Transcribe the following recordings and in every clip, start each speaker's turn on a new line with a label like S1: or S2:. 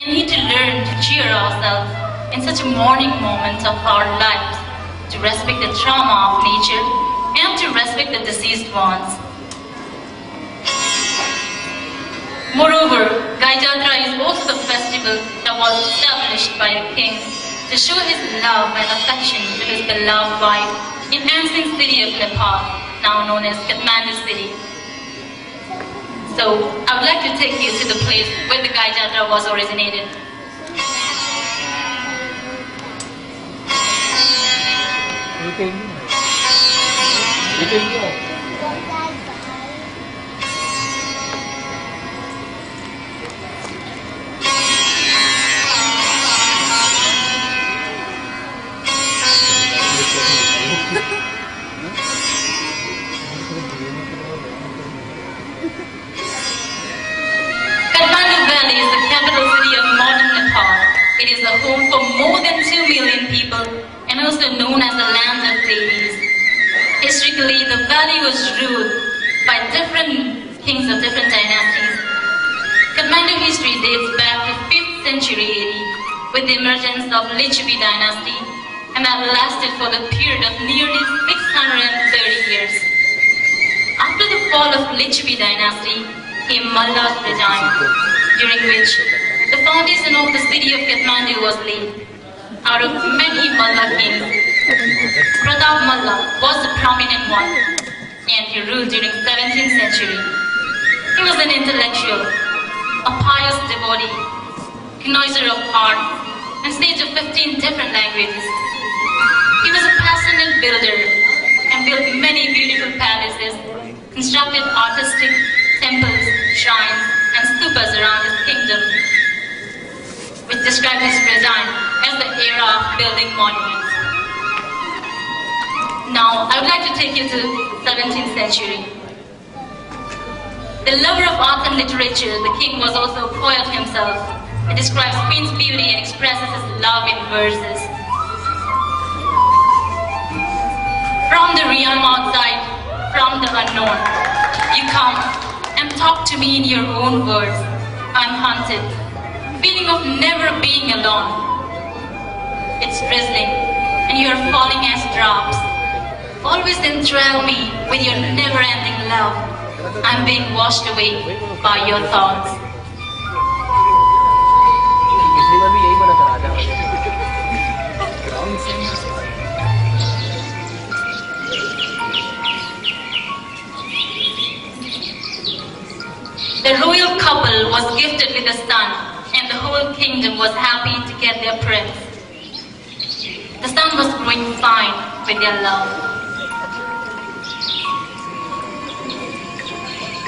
S1: We need to learn to cheer ourselves in such a mourning moment of our lives, to respect the trauma of nature and to respect the deceased ones. Moreover, Gaijatra is also the festival that was established by the king to show his love and affection to his beloved wife in ancient city of Nepal, now known as Kathmandu city. So, I would like to take you to the place where the Gaijatra was originated. It is the home for more than 2 million people and also known as the land of devis. Historically, the valley was ruled by different kings of different dynasties. Kathmandu history dates back to 5th century AD with the emergence of Lichavi dynasty, and that lasted for the period of nearly 630 years. After the fall of Lichavi dynasty came Malla's regime, during which the foundation of the city of Kathmandu was laid. Out of many Malla kings, Pratap Malla was the prominent one, and he ruled during 17th century. He was an intellectual, a pious devotee, connoisseur of art, and sage of 15 different languages. He was a passionate builder and built many beautiful palaces, constructed artistic temples, shrines, and stupas around his kingdom, which described his regime as the era of building monuments. Now, I would like to take you to 17th century. The lover of art and literature, the king was also a poet himself. He describes Queen's beauty and expresses his love in verses. From the realm outside, from the unknown, you come and talk to me in your own words. I'm haunted, feeling of never being alone. It's drizzling and you're falling as drops. Always enthrall me with your never-ending love. I'm being washed away by your thoughts. The royal couple was gifted with a son, and the whole kingdom was happy to get their prince. The son was growing fine with their love.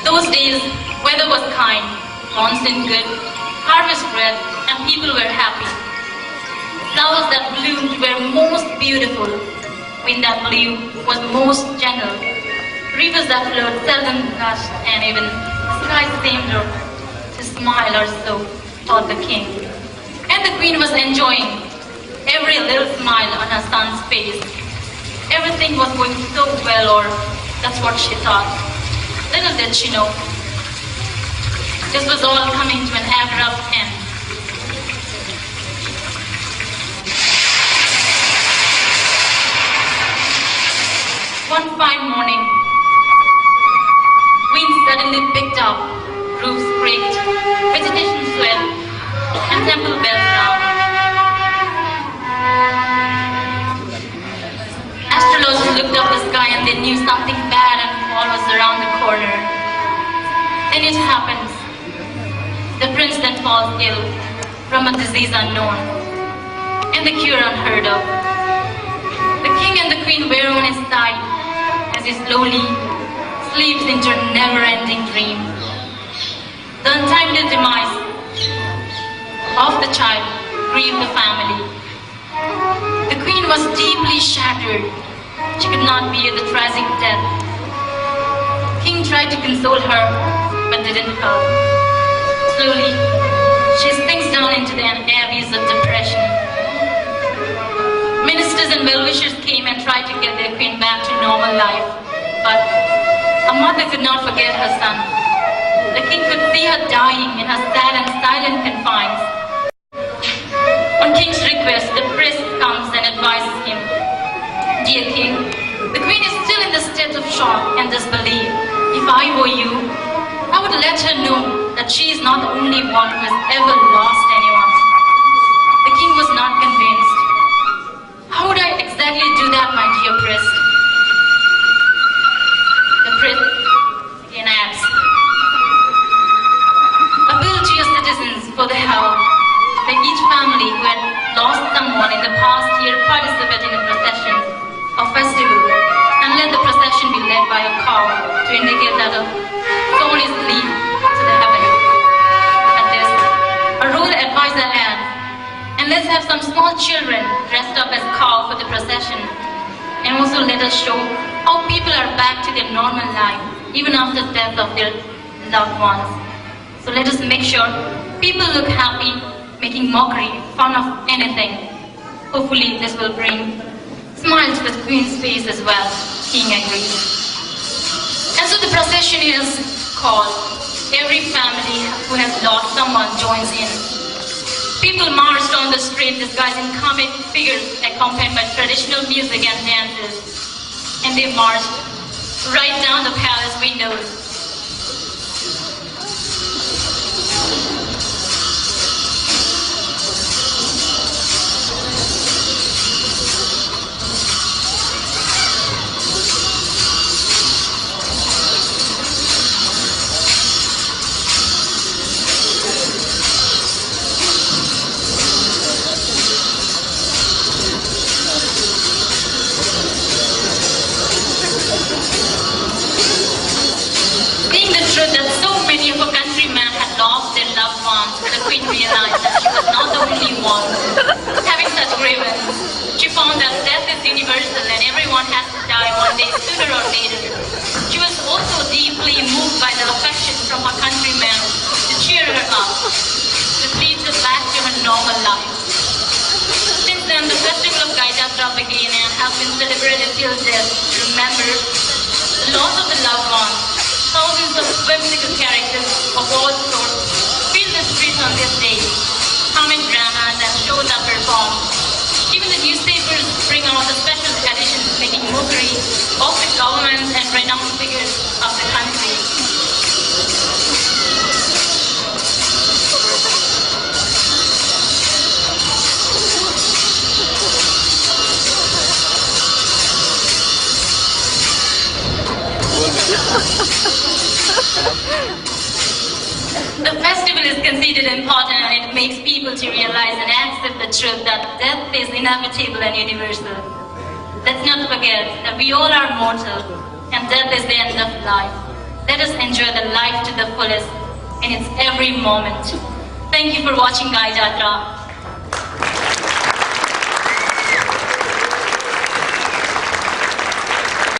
S1: Those days, weather was kind, monsoon good, harvest red, and people were happy. Flowers that bloomed were most beautiful. Wind that blew was most gentle. Rivers that flowed seldom gushed, and even the sky seemed to smile or so, thought the king. And the queen was enjoying every little smile on her son's face. Everything was going so well, or that's what she thought. Little did she know, this was all coming to an abrupt end. One fine morning, wind suddenly picked up, roofs creaked, vegetation swelled, and temple bells rang. Astrologers looked up the sky and they knew something bad and fall was around the corner. Then it happens. The prince then falls ill from a disease unknown, and the cure unheard of. The king and the queen were on his side as he slowly sleeps into a never-ending dream. The untimely demise of the child grieved the family. The queen was deeply shattered. She could not bear the tragic death. King tried to console her, but didn't help. Slowly, she sinks down into the abyss of depression. Ministers and well-wishers came and tried to get their queen back to normal life, but a mother could not forget her son. The king could see her dying in her sad and silent confines. lost anyone. The king was not convinced. How would I exactly do that, my dear priest? The priest again adds, appeal to your citizens for the help. Let each family who had lost someone in the past year participate in a procession or festival, and let the procession be led by a cow to indicate that a soul is lead to the heaven. At this, a royal advisor adds, and let's have some small children dressed up as cow for the procession, and also let us show how people are back to their normal life even after death of their loved ones. So let us make sure people look happy, making mockery, fun of anything. Hopefully this will bring smile to the queen's face as well. King agrees. And so the procession is called. Every family who has lost someone joins in. People marched on the street disguising comic figures accompanied by traditional music and dances. And they marched right down the palace windows. The queen realized that she was not the only one having such grievance. She found that death is universal and everyone has to die one day, sooner or later. She was also deeply moved by the affection from her countrymen to cheer her up, to lead her back to her normal life. Since then, the festival of Gaijatra began and has been celebrated till death to remember the loss of the loved ones. Thousands of whimsical characters of all sorts the streets on this day. Comic dramas and shows are performed. Even the newspapers bring out the special editions making mockery of the governments and renowned figures of the country. The festival is considered important and it makes people to realize and accept the truth that death is inevitable and universal. Let's not forget that we all are mortal and death is the end of life. Let us enjoy the life to the fullest in its every moment. Thank you for watching Gaijatra.